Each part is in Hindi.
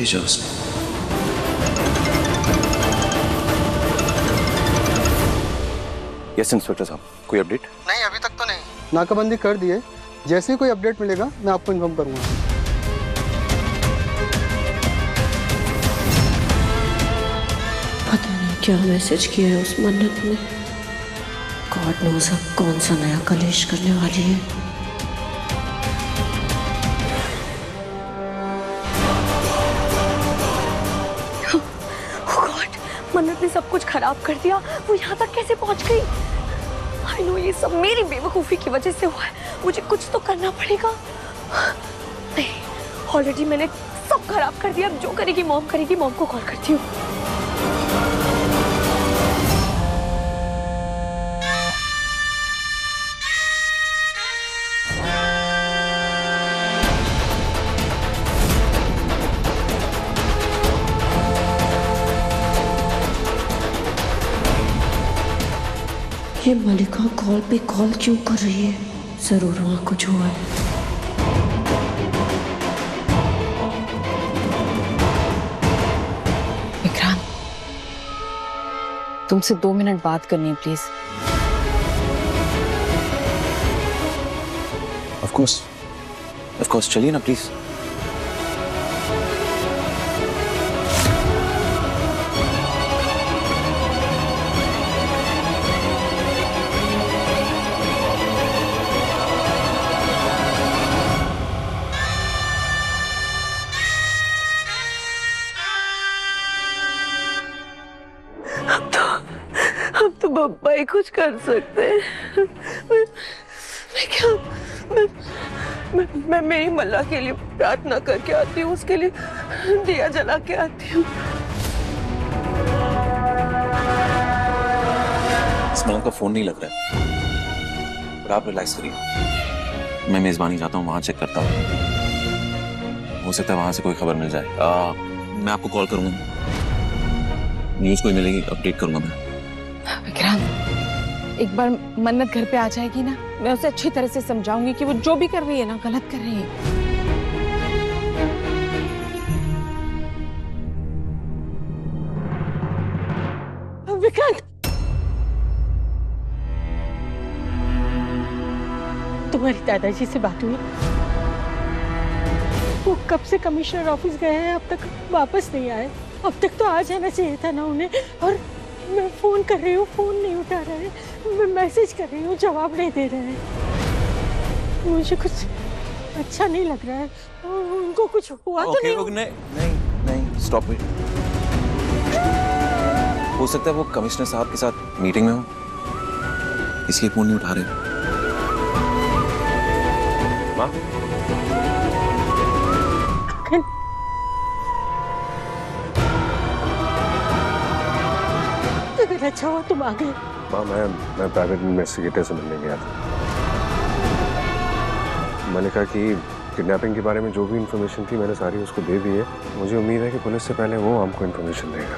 भेजा उसने। यस इंस्पेक्टर साहब, कोई अपडेट? नहीं, अभी तक तो नहीं। नाकाबंदी कर दिए, जैसे ही कोई अपडेट मिलेगा मैं आपको इन्फॉर्म करूंगा। पता नहीं क्या मैसेज किया है उस मन्नत ने। गॉड नोज़ अब कौन सा नया कलेश करने वाली है। गॉड, मन्नत ने सब कुछ खराब कर दिया। वो यहाँ तक कैसे पहुँच गई? आई नो ये सब मेरी बेवकूफ़ी की वजह से हुआ है। मुझे कुछ तो करना पड़ेगा। नहीं, ऑलरेडी मैंने सब खराब कर दिया। अब जो करेगी मॉम करेगी। मॉम को कॉल करती हूँ। ये मलिका कॉल पे कॉल क्यों कर रही है? जरूर वहां कुछ हुआ है। विक्रांत, तुमसे 2 मिनट बात करनी है प्लीज। ऑफ कोर्स, चलिए ना प्लीज। अब तो बब्बा ही कुछ कर सकते हैं। मैं मेरी मल्ला के लिए प्रार्थना करके आती हूँ, उसके लिए दिया जला के आती हूँ। इसमें आपका फोन नहीं लग रहा है, पर आप रिलैक्स करिए। मैं मेजबानी जाता हूँ, वहां चेक करता हूँ। हो सकता है वहां से कोई खबर मिल जाए। मैं आपको कॉल करूंगा, न्यूज़ कोई मिलेगी अपडेट करूंगा मैं। विक्रांत, एक बार मन्नत घर पे आ जाएगी ना, मैं उसे अच्छी तरह से समझाऊंगी कि वो जो भी कर रही है ना गलत कर रही है। विक्रांत, तुम्हारी दादाजी से बात हुई? वो कब से कमिश्नर ऑफिस गए हैं, अब तक वापस नहीं आए। अब तक तो आ जाना चाहिए था ना उन्हें। और मैं फोन कर रही हूँ, फोन नहीं उठा रहे हैं। मैं मैसेज कर रही हूँ, जवाब नहीं दे रहे हैं। मुझे कुछ अच्छा नहीं लग रहा है। उनको कुछ हुआ तो नहीं? नहीं, स्टॉप इट। हो सकता है वो कमिश्नर साहब के साथ मीटिंग में हो, इसलिए फोन नहीं उठा रहे। माँ, अच्छा हुआ तुम आ गए। माँ, मैं प्राइवेट इन्वेस्टिगेटर से मिलने गया था। मैंने कहा कि किडनैपिंग के बारे में जो भी इंफॉर्मेशन थी मैंने सारी उसको दे दी है। मुझे उम्मीद है कि पुलिस से पहले वो हमको इंफॉर्मेशन देगा।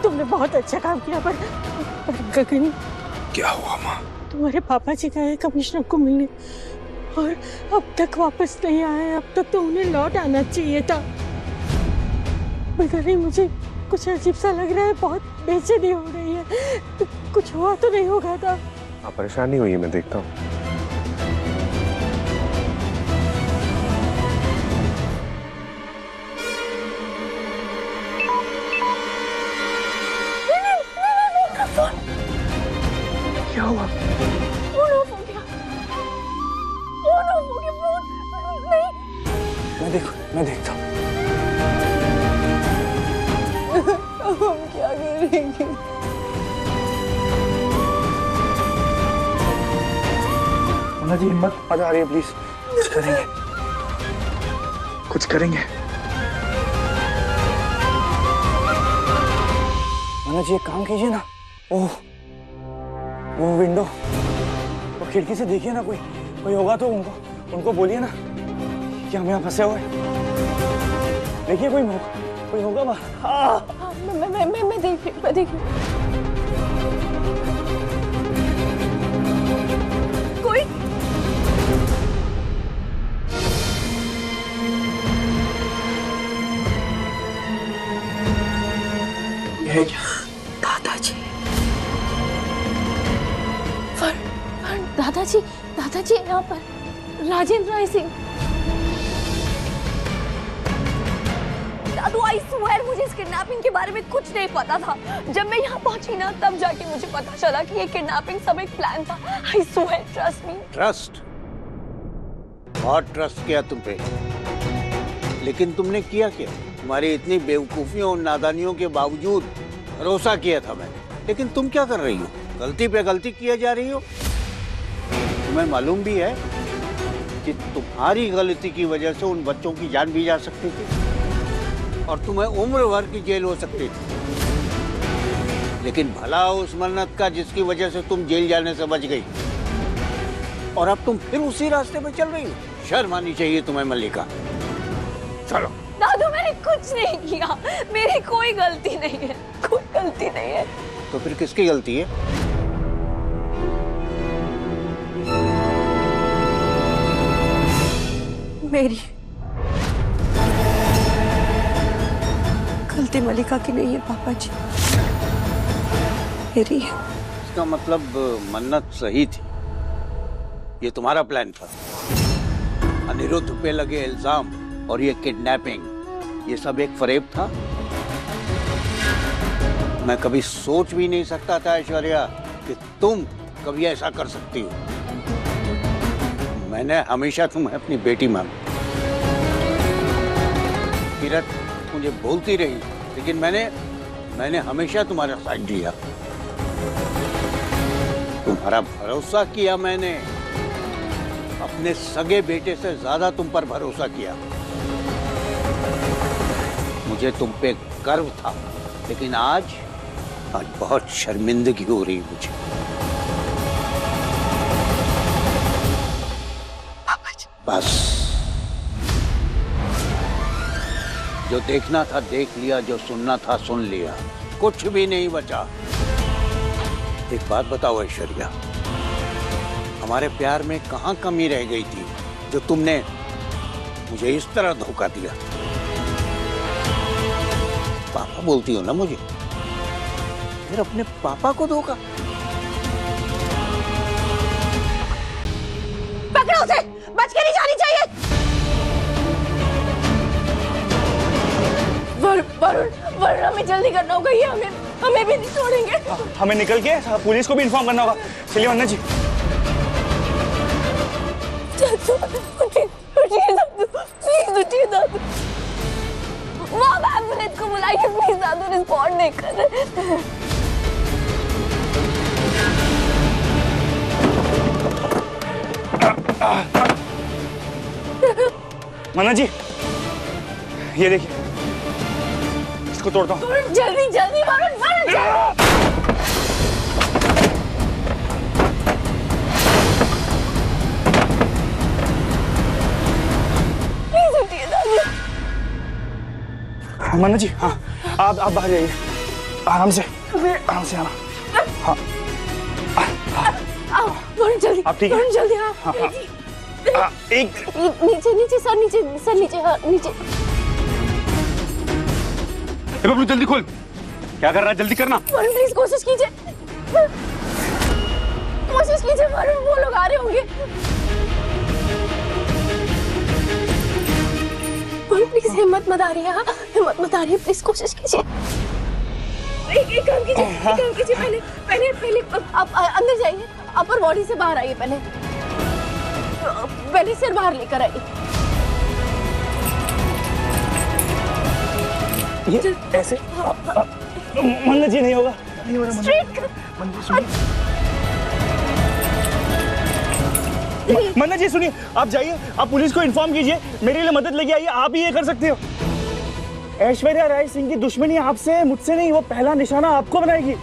तुमने बहुत अच्छा काम किया, पर गगन, क्या हुआ माँ? तुम्हारे पापा जी गए कमिश्नर को मिलने और अब तक वापस नहीं आए। अब तक तो उन्हें लौट आना चाहिए था। पता नहीं, मुझे कुछ अजीब सा लग रहा है। बहुत बेचैनी हो रही है। तो कुछ हुआ तो नहीं होगा था? आप परेशान नहीं हुई, मैं देखता हूँ। क्या हुआ? फोन ऑफ हो गया। फोन ऑफ हो गया। फोन नहीं। मैं देखता हूँ। हम क्या करेंगे? मन्ना जी, हिम्मत मत आ रही है, प्लीज कुछ करेंगे, कुछ करेंगे। मन्ना जी, एक काम कीजिए ना, वो विंडो, वो खिड़की से देखिए ना, कोई होगा तो उनको बोलिए ना कि हम यहाँ फंसे हुए। देखिए कोई होगा बाहर। मैं देख रही हूँ। कोई? है क्या? दादाजी दादाजी, दादाजी यहाँ पर राजेंद्र राय सिंह। दादू, आई स्वेयर मुझे इस किडनैपिंग के बारे में कुछ नहीं पता था। जब मैं यहाँ पहुंची ना, तब जाके मुझे पता चला कि ये किडनैपिंग सब एक प्लान था। I swear, trust me. Trust? बहुत ट्रस्ट किया तुम पे, लेकिन तुमने किया क्या? तुम्हारी इतनी बेवकूफियों और नादानियों के बावजूद भरोसा किया था मैंने, लेकिन तुम क्या कर रही हो? गलती पे गलती किए जा रही हो। तुम्हें मालूम भी है कि तुम्हारी गलती की वजह से उन बच्चों की जान भी जा सकती थी और तुम्हें उम्र भर की जेल हो सकती थी। लेकिन भला उस मन्नत का जिसकी वजह से तुम जेल जाने से बच गई, और अब तुम फिर उसी रास्ते पे चल रही हो। शर्म आनी चाहिए तुम्हें मल्लिका। चलो। दादू, मैंने कुछ नहीं किया, मेरी कोई गलती नहीं है, कोई गलती नहीं है। तो फिर किसकी गलती है? मेरी गलती मल्लिका की नहीं है पापा जी, मेरी है। इसका मतलब मन्नत सही थी, ये तुम्हारा प्लान था। अनिरुद्ध पे लगे इल्जाम और ये किडनैपिंग, ये सब एक फरेब था। मैं कभी सोच भी नहीं सकता था ऐश्वर्या कि तुम कभी ऐसा कर सकती हो। मैंने हमेशा तुम्हें अपनी बेटी माना। किरत मुझे बोलती रही, लेकिन मैंने हमेशा तुम्हारा साथ दिया। तुम्हारा भरोसा किया मैंने, अपने सगे बेटे से ज्यादा तुम पर भरोसा किया। मुझे तुम पे गर्व था, लेकिन आज बहुत शर्मिंदगी हो रही मुझे। बस, जो देखना था देख लिया, जो सुनना था सुन लिया, कुछ भी नहीं बचा। एक बात बताओ ऐश्वर्या, हमारे प्यार में कहाँ कमी रह गई थी जो तुमने मुझे इस तरह धोखा दिया? पापा बोलती हो ना मुझे, फिर अपने पापा को धोखा? पकड़ो उसे, बच के नहीं जानी चाहिए। वरुण, हमें जल्दी करना होगा, ये हमें भी नहीं छोड़ेंगे। हमें निकल के पुलिस को भी इन्फॉर्म करना होगा। चलिए मन्नत जी। उठिए दादू, प्लीज उठिए दादू। वो आप एम्बुलेंस को बुलाइए प्लीज दादू, रिस्पॉन्ड नहीं कर रहे। मन्नत जी, ये देखिए, इसको तोड़ता हूँ। जल्दी जल्दी वरुण, जल्दी। प्लीज उठिए दादू। मन्नत जी, हाँ, आप बाहर जाइए, आराम से आना। हाँ, आओ वरुण, जल्दी। आप ठीक है? वरुण जल्दी, हाँ। एक नीचे सर, नीचे, हाँ नीचे। बबलू जल्दी खोल, क्या कर रहा है? जल्दी करना। वरुण प्लीज कोशिश कीजिए, वरुण, वो लोग आ रहे होंगे। वरुण प्लीज हिम्मत मत आ रही है, हाँ हिम्मत मत आ रही है, प्लीज कोशिश कीजिए। एक काम कीजिए, पहले आप अंदर जाइए, अपर बॉडी से बाहर आइए, पहले सिर बाहर लेकर आइए। ये ऐसे मन्नत जी नहीं होगा, नहीं हो रहा। मन्नत जी सुनिए, आप जाइए, आप पुलिस को इन्फॉर्म कीजिए, मेरे लिए मदद लेके आइए, आप ही ये कर सकते हो। ऐश्वर्या राय सिंह की दुश्मनी आपसे है, मुझसे नहीं, वो पहला निशाना आपको बनाएगी।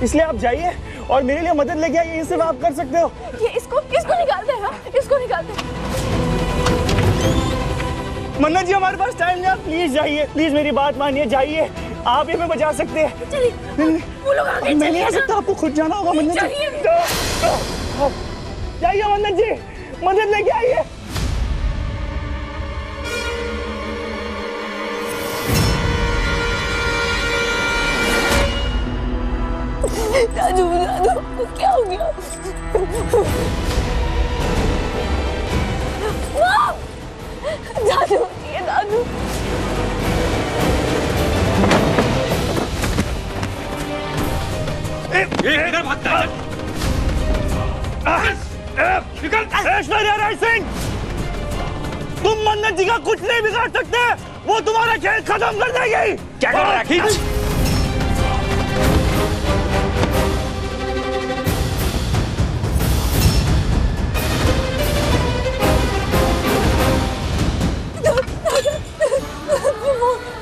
इसलिए आप जाइए और मेरे लिए मदद लेके आइए, ये सिर्फ आप कर सकते हो। ये इसको निकालते हैं, इसको निकालते हैं। मन्नत जी हमारे पास टाइम नहीं, आप प्लीज जाइए, प्लीज मेरी बात मानिए, जाइए, आप हमें बचा सकते हैं। चलिए, वो लोग आगे मैं नहीं आ सकता, आपको खुद जाना होगा। मन्नत जी जाइए, मन्नत जी मदद लेके आइए। दादू क्या हो गया? दादू ये दादू ऐश्वर्या राय सिंह, तुम मन्नत जी का कुछ नहीं बिगाड़ सकते। वो तुम्हारा खेल खत्म कर देगी। क्या कर रहा है? खींच।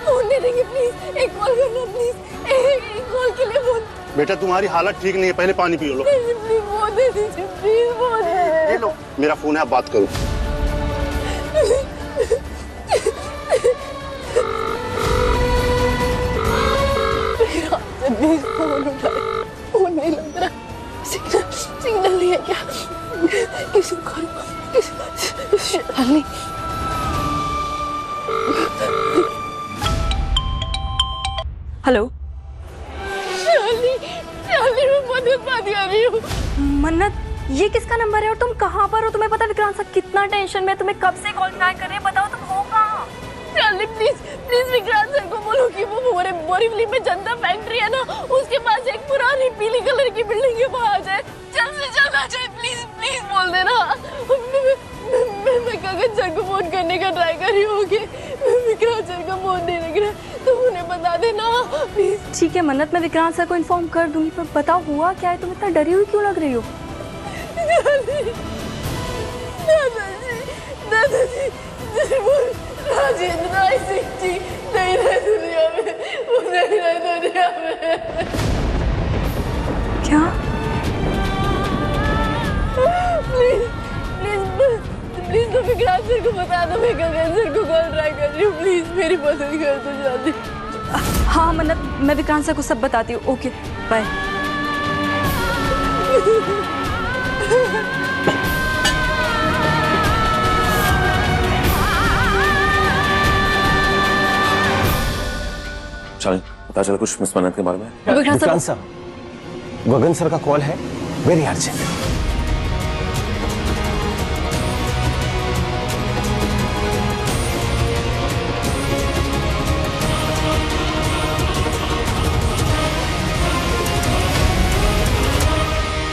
फोन दे देंगे प्लीज, एक कॉल करना प्लीज, एक कॉल के लिए फोन। बेटा तुम्हारी हालत ठीक नहीं है, पहले पानी पी लो। प्लीज फोन दे दीजिए, प्लीज फोन दे दीजिए। ले लो, मेरा फोन है, आप बात करो। प्लीज फोन उठाए, फोन नहीं लग रहा। सिग्नल नहीं है क्या? किसी को हेलो शाली मैं मदद बात कर रही हूँ। मन्नत, ये किसका नंबर है और तुम कहाँ पर हो? तुम्हें पता विक्रांत सर कितना टेंशन में, तुम्हें कब से कॉल ट्राई कर रहे हैं, बताओ तुम हो कहाँ? शाली प्लीज प्लीज विक्रांत सर को बोलो कि वो बोरीवली में जनता फैक्ट्री है ना, उसके पास एक पुरानी पीली कलर की बिल्डिंग है, वहाँ आ जाए, जल्द से जल्द आ जाए। प्लीज प्लीज बोल देना। मैं गगन सर को फोन करने का ट्राई कर रही हूँ, विक्रांत सर का फोन नहीं लग रहा है, तुम उन्हें बता देना प्लीज। ठीक है मन्नत, मैं विक्रांत सर को इन्फॉर्म कर दूंगी, पर बताओ हुआ क्या है? तुम इतना डरी हुई क्यों लग रही हो? दादाजी राजेंद्र राय सिंह जी नहीं रहे दुनिया में, वो नहीं रहे दुनिया में। क्या? प्लीज प्लीज प्लीज तो विक्रांत सर को बता दो, मैं गगन सर को कॉल ट्राई कर रही हूँ, प्लीज मेरी मदद कर दो जल्दी। हाँ मन्नत, मैं विक्रांत सर को सब बताती हूँ। Okay bye. चल पता चला कुछ मिस मन्नत के बारे में। विक्रांत सर, गगन सर का कॉल है, वेरी अर्जेंट।